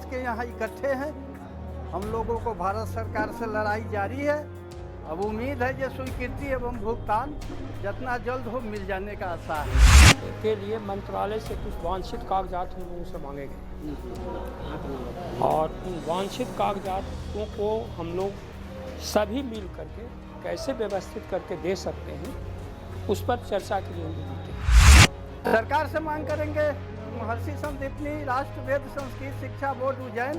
के यहाँ इकट्ठे हैं। हम लोगों को भारत सरकार से लड़ाई जारी है। अब उम्मीद है कि स्वीकृति एवं भुगतान जितना जल्द हो मिल जाने का आशा है। के लिए मंत्रालय से कुछ वांछित कागजात हम लोगों से मांगे गए और उन वांछित कागजातों को हम लोग सभी मिल करके कैसे व्यवस्थित करके दे सकते हैं, उस पर चर्चा के लिए हम जुटे। सरकार से मांग करेंगे महर्षि संदीपनी राष्ट्र वेद संस्कृत शिक्षा बोर्ड उज्जैन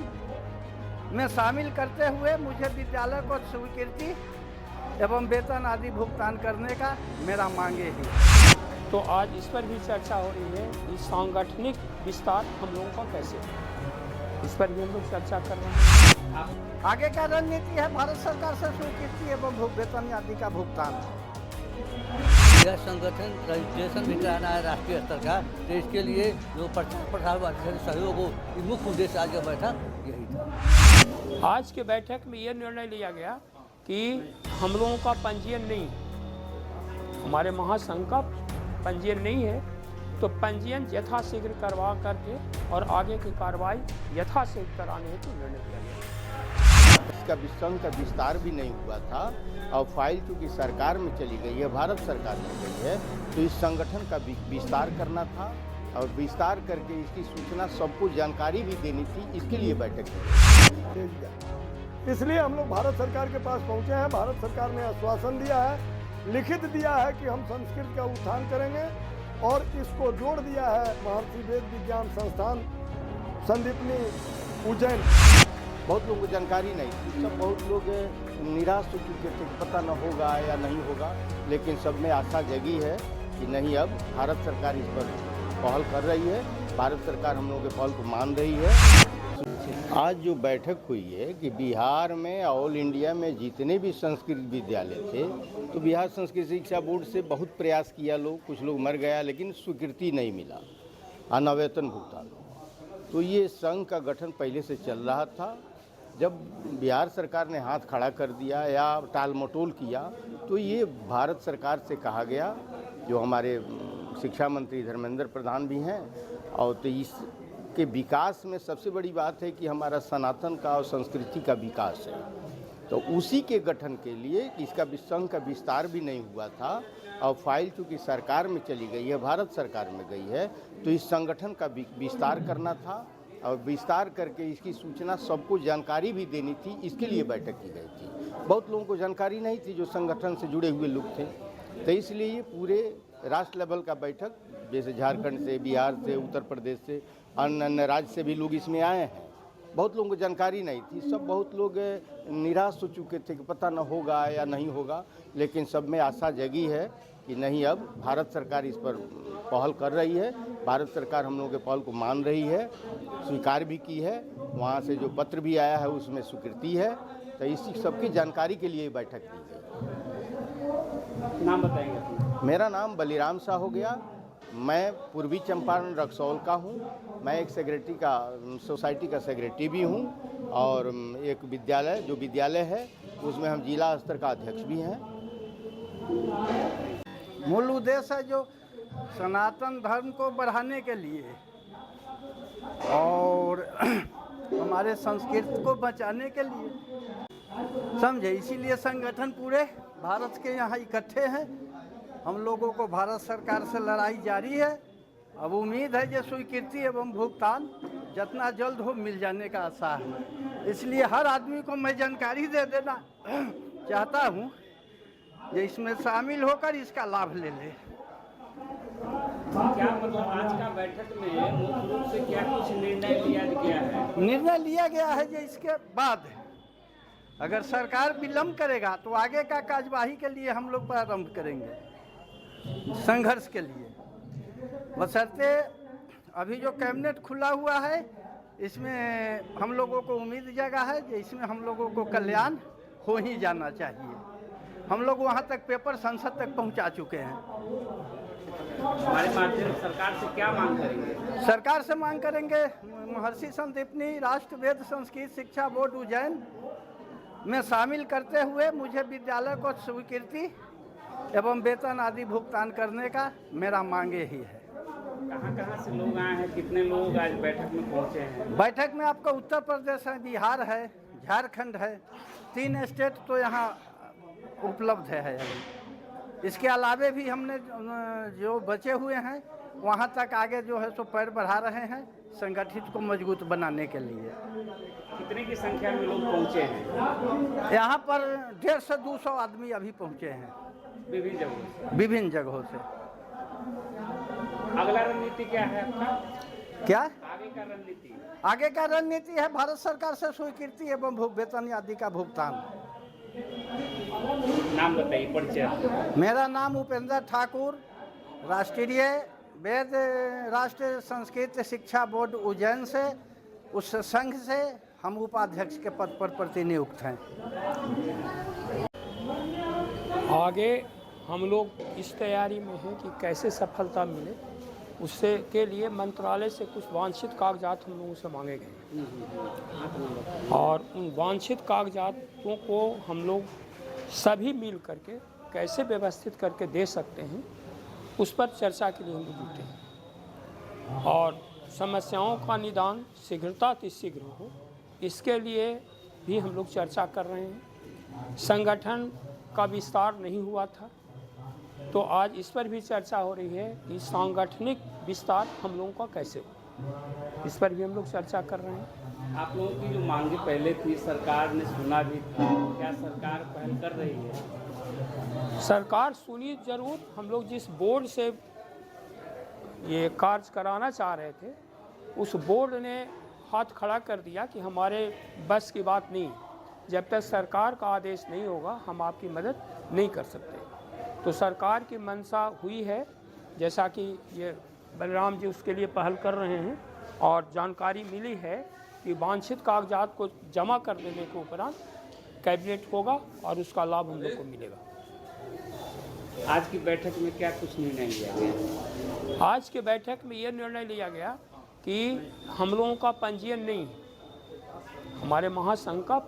में शामिल करते हुए मुझे विद्यालय को स्वीकृति एवं वेतन आदि भुगतान करने का मेरा मांगे ही। तो आज इस पर भी चर्चा हो रही है कि सांगठनिक विस्तार हम लोगों का कैसे है, इस पर भी हम लोग चर्चा कर रहे हैं। आगे का रणनीति है भारत सरकार से स्वीकृति एवं वेतन आदि का भुगतान। यह संगठन रजिस्ट्रेशन भी कराना है राष्ट्रीय स्तर का, तो इसके लिए जो प्रचार प्रसार व सहयोग हो, मुख्य उद्देश्य आज का बैठक यही था। आज के बैठक में यह निर्णय लिया गया कि हम लोगों का पंजीयन नहीं, हमारे महासंघ का पंजीयन नहीं है, तो पंजीयन यथाशीघ्र करवा करके और आगे की कार्रवाई यथाशीघ्र कराने हेतु निर्णय लिया गया। इसका संघ का विस्तार भी नहीं हुआ था और फाइल चूँकि सरकार में चली गई है, भारत सरकार में गई है, तो इस संगठन का विस्तार करना था और विस्तार करके इसकी सूचना सबको जानकारी भी देनी थी, इसके लिए बैठक की। इसलिए हम लोग भारत सरकार के पास पहुंचे हैं। भारत सरकार ने आश्वासन दिया है, लिखित दिया है कि हम संस्कृत का उत्थान करेंगे और इसको जोड़ दिया है महर्षि वेद विज्ञान संस्थान संदीपनी उज्जैन। बहुत लोगों को जानकारी नहीं थी, सब बहुत लोग निराश हो चुके थे, पता न होगा या नहीं होगा, लेकिन सब में आशा जगी है कि नहीं, अब भारत सरकार इस पर पहल कर रही है, भारत सरकार हम लोगों के पहल को मान रही है। आज जो बैठक हुई है कि बिहार में ऑल इंडिया में जितने भी संस्कृत विद्यालय थे, तो बिहार संस्कृत शिक्षा बोर्ड से बहुत प्रयास किया लोग, कुछ लोग मर गया, लेकिन स्वीकृति नहीं मिला और न वेतन भुगतान। तो ये संघ का गठन पहले से चल रहा था। जब बिहार सरकार ने हाथ खड़ा कर दिया या टाल मटोल किया, तो ये भारत सरकार से कहा गया, जो हमारे शिक्षा मंत्री धर्मेंद्र प्रधान भी हैं, और तो इसके विकास में सबसे बड़ी बात है कि हमारा सनातन का और संस्कृति का विकास है। तो उसी के गठन के लिए इसका संघ का विस्तार भी नहीं हुआ था और फाइल चूँकि सरकार में चली गई है, भारत सरकार में गई है, तो इस संगठन का विस्तार करना था और विस्तार करके इसकी सूचना सबको जानकारी भी देनी थी, इसके लिए बैठक की गई थी। बहुत लोगों को जानकारी नहीं थी जो संगठन से जुड़े हुए लोग थे, तो इसलिए ये पूरे राष्ट्र लेवल का बैठक, जैसे झारखंड से, बिहार से, उत्तर प्रदेश से, अन्य राज्य से भी लोग इसमें आए हैं। बहुत लोगों को जानकारी नहीं थी, सब बहुत लोग निराश हो चुके थे कि पता न होगा या नहीं होगा, लेकिन सब में आशा जगी है कि नहीं, अब भारत सरकार इस पर पहल कर रही है, भारत सरकार हम लोगों के पहल को मान रही है, स्वीकार भी की है, वहाँ से जो पत्र भी आया है उसमें स्वीकृति है। तो इसी सबकी जानकारी के लिए बैठक की गई। नाम बताएंगे? मेरा नाम बलिराम शाह हो गया, मैं पूर्वी चंपारण रक्सौल का हूँ। मैं एक सेक्रेटरी का, सोसाइटी का सेक्रेटरी भी हूँ और एक विद्यालय, जो विद्यालय है उसमें हम जिला स्तर का अध्यक्ष भी हैं। मूल उद्देश्य है जो सनातन धर्म को बढ़ाने के लिए और हमारे संस्कृति को बचाने के लिए, समझे, इसीलिए संगठन पूरे भारत के यहाँ इकट्ठे हैं। हम लोगों को भारत सरकार से लड़ाई जारी है। अब उम्मीद है कि स्वीकृति एवं भुगतान जितना जल्द हो मिल जाने का आशा है। इसलिए हर आदमी को मैं जानकारी दे देना चाहता हूँ कि इसमें शामिल होकर इसका लाभ ले ले। क्या मतलब आज का बैठक में मुख्य रूप से क्या कुछ निर्णय लिया गया है? निर्णय लिया गया है कि इसके बाद अगर सरकार विलम्ब करेगा तो आगे का कार्यवाही के लिए हम लोग प्रारंभ करेंगे, संघर्ष के लिए। बशर्ते अभी जो कैबिनेट खुला हुआ है, इसमें हम लोगों को उम्मीद जगह है कि इसमें हम लोगों को कल्याण हो ही जाना चाहिए। हम लोग वहाँ तक पेपर संसद तक पहुँचा चुके हैं। हमारे माध्यम सरकार से क्या मांग करेंगे? सरकार से मांग करेंगे महर्षि संदीपनी राष्ट्र वेद संस्कृत शिक्षा बोर्ड उज्जैन में शामिल करते हुए मुझे विद्यालय को स्वीकृति एवं वेतन आदि भुगतान करने का मेरा मांगे ही है। कहाँ से लोग आए हैं, कितने लोग आज बैठक में पहुंचे हैं? बैठक में आपका उत्तर प्रदेश है, बिहार है, झारखंड है, 3 स्टेट तो यहाँ उपलब्ध है अभी। इसके अलावे भी हमने जो बचे हुए हैं वहाँ तक आगे जो है सो पैर बढ़ा रहे हैं संगठित को मजबूत बनाने के लिए। कितने की संख्या में लोग पहुंचे हैं? यहाँ पर 150 से 200 आदमी अभी पहुँचे हैं विभिन्न जगहों विभिन्न जगहों से। से। अगला रणनीति क्या है आपका? क्या आगे का रणनीति? आगे का रणनीति है भारत सरकार से स्वीकृति एवं वेतन आदि का भुगतान। नाम बताइए, परिचय। मेरा नाम उपेंद्र ठाकुर, राष्ट्रीय वेद राष्ट्रीय संस्कृत शिक्षा बोर्ड उज्जैन से, उस संघ से हम उपाध्यक्ष के पद पर प्रतिनियुक्त हैं। आगे हम लोग इस तैयारी में हैं कि कैसे सफलता मिले, उससे के लिए मंत्रालय से कुछ वांछित कागजात हम लोगों से मांगे गए और उन वांछित कागजातों को हम लोग सभी मिल करके कैसे व्यवस्थित करके दे सकते हैं, उस पर चर्चा के लिए हम लोग जुटे हैं। और समस्याओं का निदान शीघ्र हो, इसके लिए भी हम लोग चर्चा कर रहे हैं। संगठन का विस्तार नहीं हुआ था, तो आज इस पर भी चर्चा हो रही है कि सांगठनिक विस्तार हम लोगों का कैसे हो, इस पर भी हम लोग चर्चा कर रहे हैं। आप लोगों की जो मांगे पहले थी, सरकार ने सुना भी था, क्या सरकार पहल कर रही है? सरकार सुनी जरूर। हम लोग जिस बोर्ड से ये कार्य कराना चाह रहे थे, उस बोर्ड ने हाथ खड़ा कर दिया कि हमारे बस की बात नहीं, जब तक सरकार का आदेश नहीं होगा हम आपकी मदद नहीं कर सकते। तो सरकार की मंशा हुई है, जैसा कि ये बलराम जी उसके लिए पहल कर रहे हैं और जानकारी मिली है कि वांछित कागजात को जमा कर देने के उपरांत कैबिनेट होगा और उसका लाभ हम लोग को मिलेगा। आज की बैठक में क्या कुछ निर्णय लिया गया? आज के बैठक में ये निर्णय लिया गया कि हम लोगों का पंजीयन नहीं, हमारे महासंघ का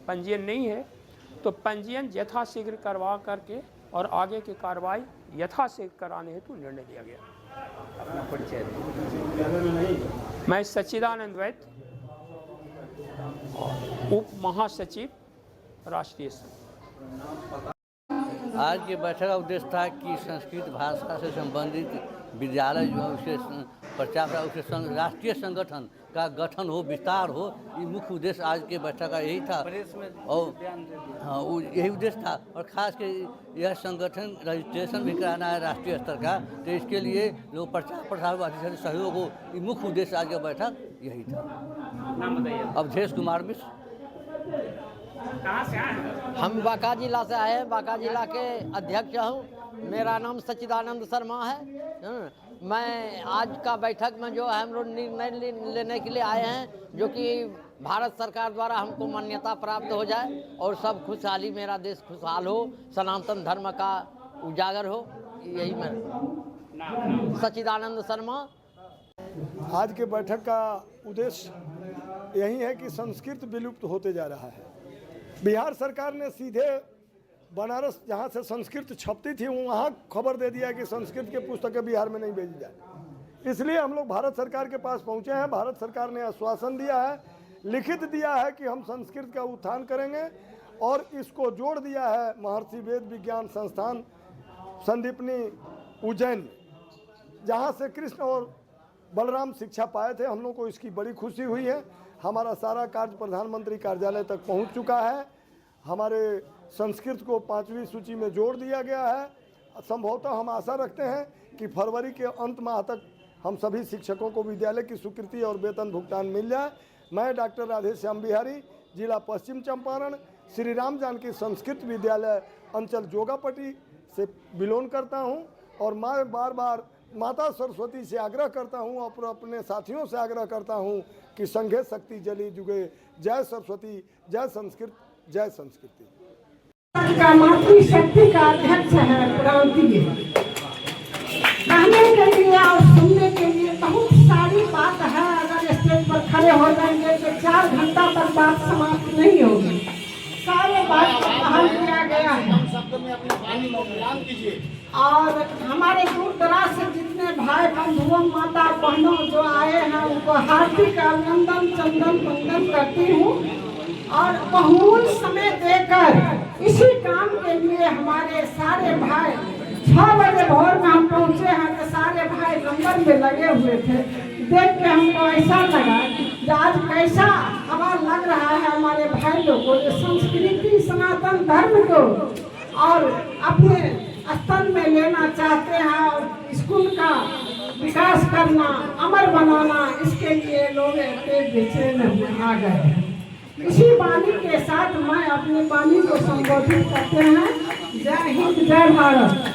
पंजीयन नहीं है, तो पंजीयन यथाशीघ्र करवा करके और आगे की कार्रवाई यथाशीघ्र कराने हेतु निर्णय लिया गया। अपना परिचय दें। मैं सच्चिदानंद वैद्य, उप महासचिव राष्ट्रीय संघ। आज की बैठक का उद्देश्य था कि संस्कृत भाषा से संबंधित विद्यालय जो है उसके प्रचार करा, उसके संग राष्ट्रीय संगठन का गठन हो, विस्तार हो। ये मुख्य उद्देश्य आज के बैठक का यही था। और हाँ, वो यही उद्देश्य था। और ख़ास कर यह संगठन रजिस्ट्रेशन भी कराना है राष्ट्रीय स्तर का, तो इसके लिए लोग प्रचार प्रसार व सहयोग हो। ये मुख्य उद्देश्य आज का बैठक यही था। नाम बताइए। अवधेश कुमार मिश्र। कहाँ से आए हैं? हम बांका जिला से आए हैं, बांका जिला के अध्यक्ष हूँ। मेरा नाम सच्चिदानंद शर्मा है। मैं आज का बैठक में जो है हम लोग निर्णय लेने के लिए आए हैं, जो कि भारत सरकार द्वारा हमको मान्यता प्राप्त हो जाए और सब खुशहाली, मेरा देश खुशहाल हो, सनातन धर्म का उजागर हो। यही मैं सच्चिदानंद शर्मा। आज के बैठक का उद्देश्य यही है कि संस्कृत विलुप्त होते जा रहा है। बिहार सरकार ने सीधे बनारस जहाँ से संस्कृत छपती थी वहाँ खबर दे दिया कि संस्कृत के पुस्तकें बिहार में नहीं भेजी जाए। इसलिए हम लोग भारत सरकार के पास पहुँचे हैं। भारत सरकार ने आश्वासन दिया है, लिखित दिया है कि हम संस्कृत का उत्थान करेंगे और इसको जोड़ दिया है महर्षि वेद विज्ञान संस्थान संदीपनी उज्जैन में, जहाँ से कृष्ण और बलराम शिक्षा पाए थे। हम लोग को इसकी बड़ी खुशी हुई है। हमारा सारा कार्य प्रधानमंत्री कार्यालय तक पहुंच चुका है। हमारे संस्कृत को 5वीं सूची में जोड़ दिया गया है। संभवतः हम आशा रखते हैं कि फरवरी के अंत माह तक हम सभी शिक्षकों को विद्यालय की स्वीकृति और वेतन भुगतान मिल जाए। मैं डॉक्टर राधेश्याम बिहारी, जिला पश्चिम चंपारण, श्री राम जानकी संस्कृत विद्यालय अंचल जोगापट्टी से बिलोंग करता हूं और मैं बार बार माता सरस्वती से आग्रह करता हूं और अपने साथियों से आग्रह करता हूं कि संघे शक्ति जली जुगे। जय सरस्वती, जय संस्कृत, जय संस्कृति। का मातृशक्ति का अध्यक्ष है क्रांति। कहने के लिए और सुनने के लिए बहुत सारी बात है। अगर स्टेज पर खड़े हो जाएंगे तो 4 घंटा तक बात समाप्त नहीं होगी। सारे बात को बहाल किया गया है। और हमारे दूर दराज से जितने भाई बंधुओं माता बहनों जो आए हैं उनको हार्दिक अभिनंदन चंदन वंदन करती हूँ। और बहुमूल्य समय देकर इसी काम के लिए हमारे सारे भाई 6 बजे भोर में हम पहुँचे हैं तो सारे भाई लंगर में लगे हुए थे। देख के हमको ऐसा लगा कि आज कैसा हवा लग रहा है हमारे भाई लोगों को संस्कृति सनातन धर्म को और अपने स्तर में लेना चाहते हैं और स्कूल का विकास करना अमर बनाना, इसके लिए लोग बेचैन आ गए हैं। इसी वाणी के साथ मैं अपनी वाणी को संबोधित करते हैं। जय हिंद, जय भारत।